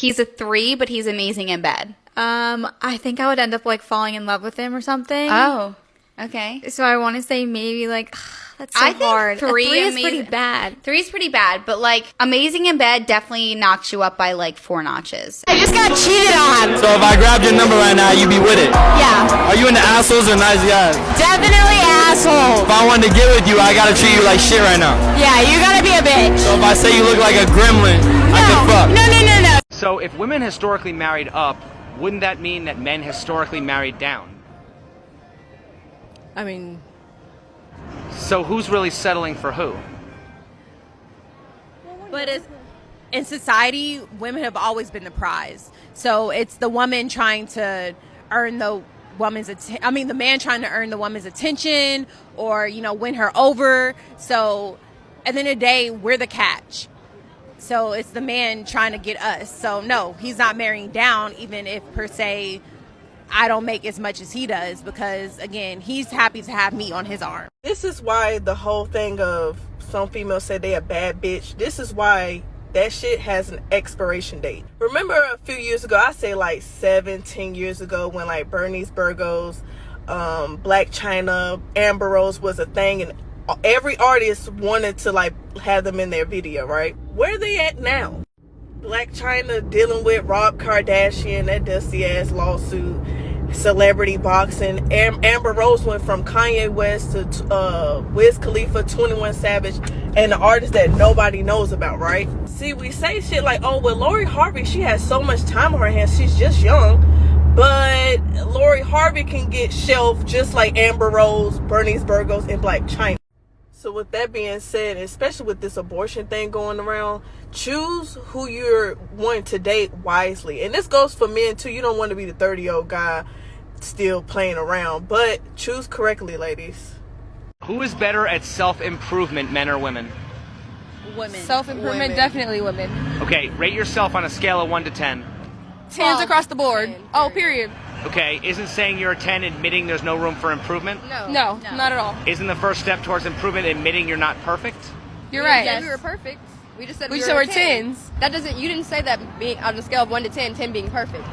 He's a 3, but he's amazing in bed. I think I would end up like falling in love with him or something. Oh, okay. So I want to say maybe like that's so I think hard. 3 is pretty bad. 3 is pretty bad, but like amazing in bed definitely knocks you up by like 4 notches. I just got cheated on. So if I grabbed your number right now, you'd be with it? Yeah. Are you into assholes or nice guys? Definitely asshole. If I wanted to get with you, I gotta treat you like shit right now. Yeah, you gotta be a bitch. So if I say you look like a gremlin, I can fuck. No. So if women historically married up, wouldn't that mean that men historically married down? I mean, So who's really settling for who? but in society, women have always been the prize. So it's the woman trying to earn the the man trying to earn the woman's attention or, win her over. So at the end of the day, we're the catch. So it's the man trying to get us. So no, he's not marrying down, even if per se I don't make as much as he does, because again, he's happy to have me on his arm. This is why the whole thing of some females say they a bad bitch. This is why that shit has an expiration date. Remember a few years ago, I say like 7-10 years ago, when like Bernice Burgos, Black China, Amber Rose was a thing, and every artist wanted to like have them in their video, right? Where are they at now? Black China dealing with Rob Kardashian, that dusty ass lawsuit, celebrity boxing. Amber Rose went from Kanye West to Wiz Khalifa, 21 Savage, and the artist that nobody knows about, right? See, we say shit like, oh, well, Lori Harvey, she has so much time on her hands, she's just young. But Lori Harvey can get shelved just like Amber Rose, Bernice Burgos, and Black China. So with that being said, especially with this abortion thing going around, choose who you're wanting to date wisely. And this goes for men too. You don't want to be the 30-year-old guy still playing around, but choose correctly, ladies. Who is better at self-improvement, men or women? Women. Self-improvement, definitely women. Okay, rate yourself on a scale of 1 to 10. 10s across the board. Oh, period. Okay, isn't saying you're a 10 admitting there's no room for improvement? No, not at all. Isn't the first step towards improvement admitting you're not perfect? You're right. Yes. We were perfect. We just said We we said were we're 10s. That doesn't. You didn't say that being on a scale of 1 to 10, 10 being perfect.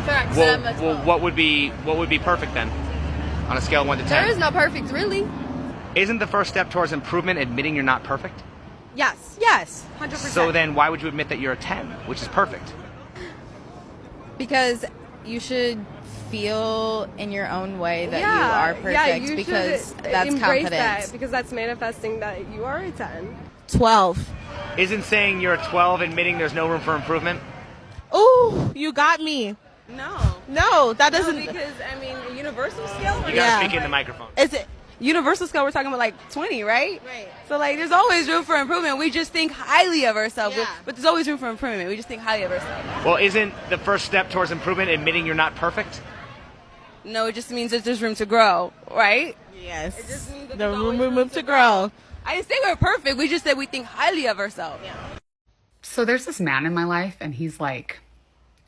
Facts. Well, what would be perfect then? On a scale of 1 to 10? There is no perfect, really. Isn't the first step towards improvement admitting you're not perfect? Yes, 100%. So then why would you admit that you're a 10, which is perfect? Because you should feel in your own way that you are perfect, you because should that's embrace confidence. that, because that's manifesting that you are a 10. 12. Isn't saying you're a 12 admitting there's no room for improvement? Ooh, you got me. No, that doesn't. Because, I mean, the universal scale? You gotta speak in the microphone. Is it universal scale? We're talking about like 20, right? Right. So like, there's always room for improvement. We just think highly of ourselves, but there's always room for improvement. We just think highly of ourselves. Well, isn't the first step towards improvement admitting you're not perfect? No, it just means that there's room to grow, right? Yes. It just means that The there's always room to grow. I didn't say we're perfect. We just said we think highly of ourselves. So there's this man in my life, and he's like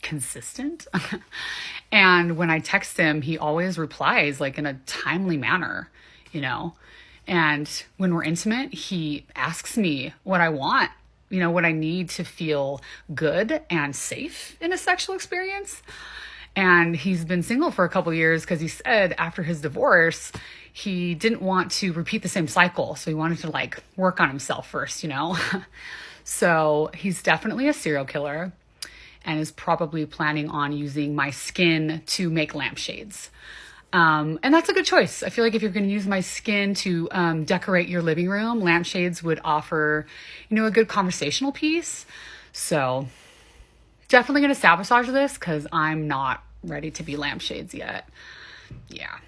consistent. And when I text him, he always replies like in a timely manner, you know? And when we're intimate, he asks me what I want, you know, what I need to feel good and safe in a sexual experience. And he's been single for a couple years because he said after his divorce, he didn't want to repeat the same cycle. So he wanted to like work on himself first, you know? So he's definitely a serial killer and is probably planning on using my skin to make lampshades. And that's a good choice. I feel like if you're going to use my skin to decorate your living room, lampshades would offer, you know, a good conversational piece. So definitely going to sabotage this because I'm not ready to be lampshades yet. Yeah.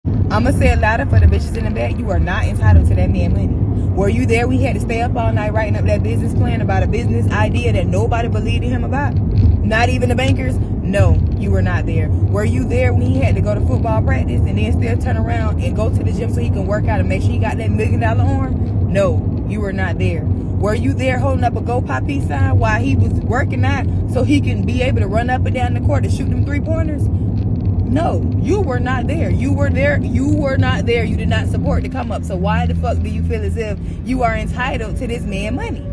I'm going to say it louder for the bitches in the back. You are not entitled to that man money. Were you there? We had to stay up all night writing up that business plan about a business idea that nobody believed in him about. Not even the bankers. No, you were not there. Were you there when he had to go to football practice and then still turn around and go to the gym so he can work out and make sure he got that $1 million arm? No, you were not there. Were you there holding up a Go Poppy sign while he was working out so he can be able to run up and down the court and shoot them 3-pointers? No, you were not there. You were there. You were not there. You did not support the come up. So why the fuck do you feel as if you are entitled to this man money?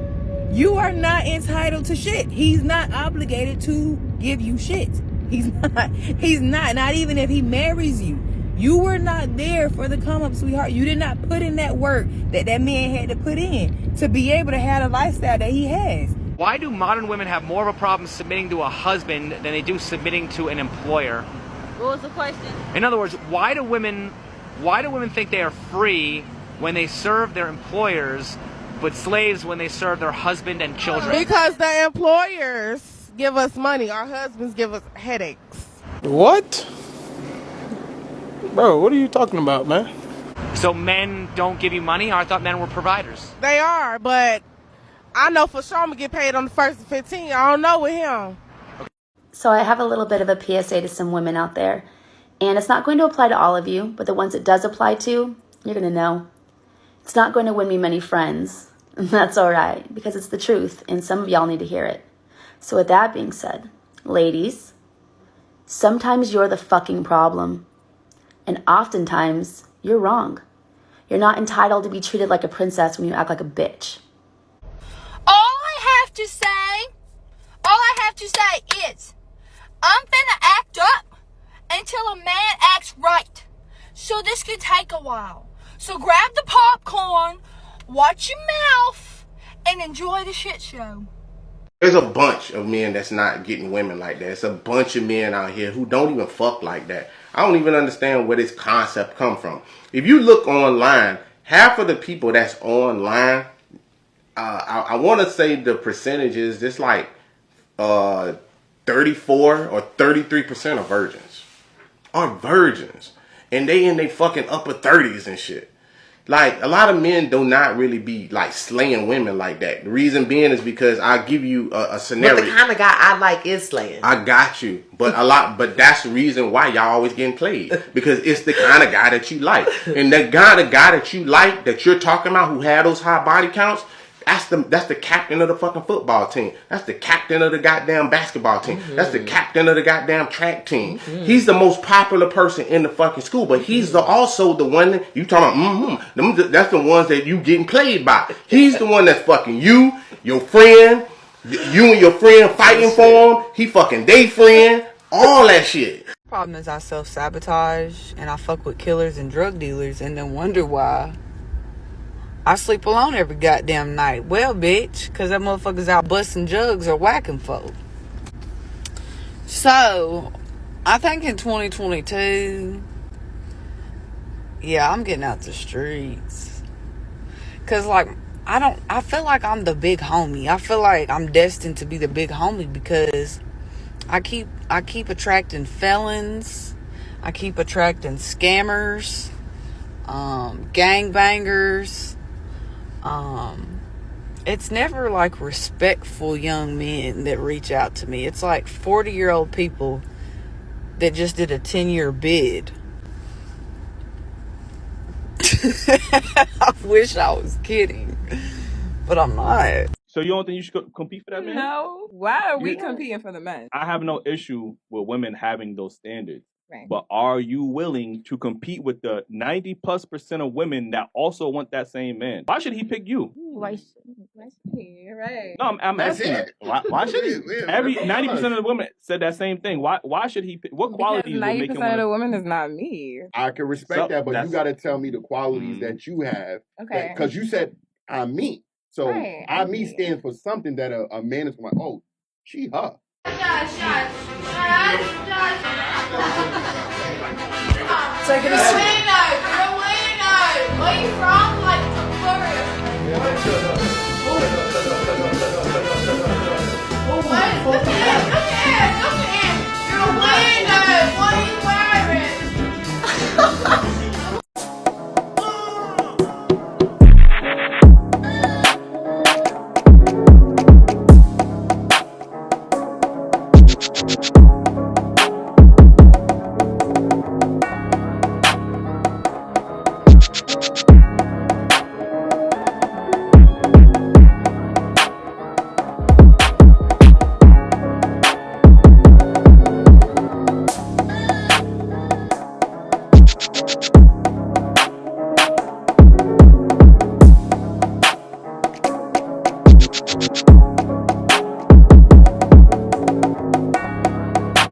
You are not entitled to shit. He's not obligated to give you shit. He's not even if he marries you. You were not there for the come up, sweetheart. You did not put in that work that man had to put in to be able to have a lifestyle that he has. Why do modern women have more of a problem submitting to a husband than they do submitting to an employer? What was the question? In other words, why do women think they are free when they serve their employers, but slaves when they serve their husband and children? Because the employers give us money. Our husbands give us headaches. What? Bro, what are you talking about, man? So men don't give you money? I thought men were providers. They are, but I know for sure I'm going to get paid on the 1st and 15th. I don't know with him. So I have a little bit of a PSA to some women out there. And it's not going to apply to all of you, but the ones it does apply to, you're going to know. It's not going to win me many friends. And that's all right, because it's the truth, and some of y'all need to hear it. So with that being said, ladies, sometimes you're the fucking problem. And oftentimes, you're wrong. You're not entitled to be treated like a princess when you act like a bitch. All I have to say is, I'm finna act up until a man acts right. So this could take a while. So grab the popcorn, watch your mouth, and enjoy the shit show. There's a bunch of men that's not getting women like that. It's a bunch of men out here who don't even fuck like that. I don't even understand where this concept come from. If you look online, half of the people that's online, I want to say the percentages, it's like 34 or 33% of virgins are virgins. And they in their fucking upper 30s and shit. Like, a lot of men do not really be, like, slaying women like that. The reason being is because I'll give you a scenario. But the kind of guy I like is slaying. I got you. But that's the reason why y'all always getting played. Because it's the kind of guy that you like. And the guy that you like, that you're talking about, who had those high body counts, that's the captain of the fucking football team. That's the captain of the goddamn basketball team. Mm-hmm. That's the captain of the goddamn track team. Mm-hmm. He's the most popular person in the fucking school, but he's also the one that you talking about. That's the ones that you getting played by. He's the one that's fucking you, your friend, you and your friend fighting for him. He fucking they friend, all that shit. Problem is I self-sabotage and I fuck with killers and drug dealers and then wonder why I sleep alone every goddamn night. Well, bitch, because that motherfucker's out busting jugs or whacking folk. So, I think in 2022, yeah, I'm getting out the streets. Because, like, I feel like I'm the big homie. I feel like I'm destined to be the big homie because I keep attracting felons. I keep attracting scammers, gangbangers. It's never like respectful young men that reach out to me. It's like 40-year-old people that just did a 10-year bid. I wish I was kidding, but I'm not. So you don't think you should compete for that man? No. Why are we competing for the men? I have no issue with women having those standards. Right. But are you willing to compete with the 90+% of women that also want that same man? Why should he pick you? Why should he? Right. No, I'm asking. Why should he? Every 90% of the women said that same thing. Why should he pick? What qualities will make him? 90% of the women is not me. I can respect that, but you got to tell me the qualities that you have. Okay. Because you said I'm me, so Right, I'm me stands for something that a man is like. Oh, she her. Taking a swing.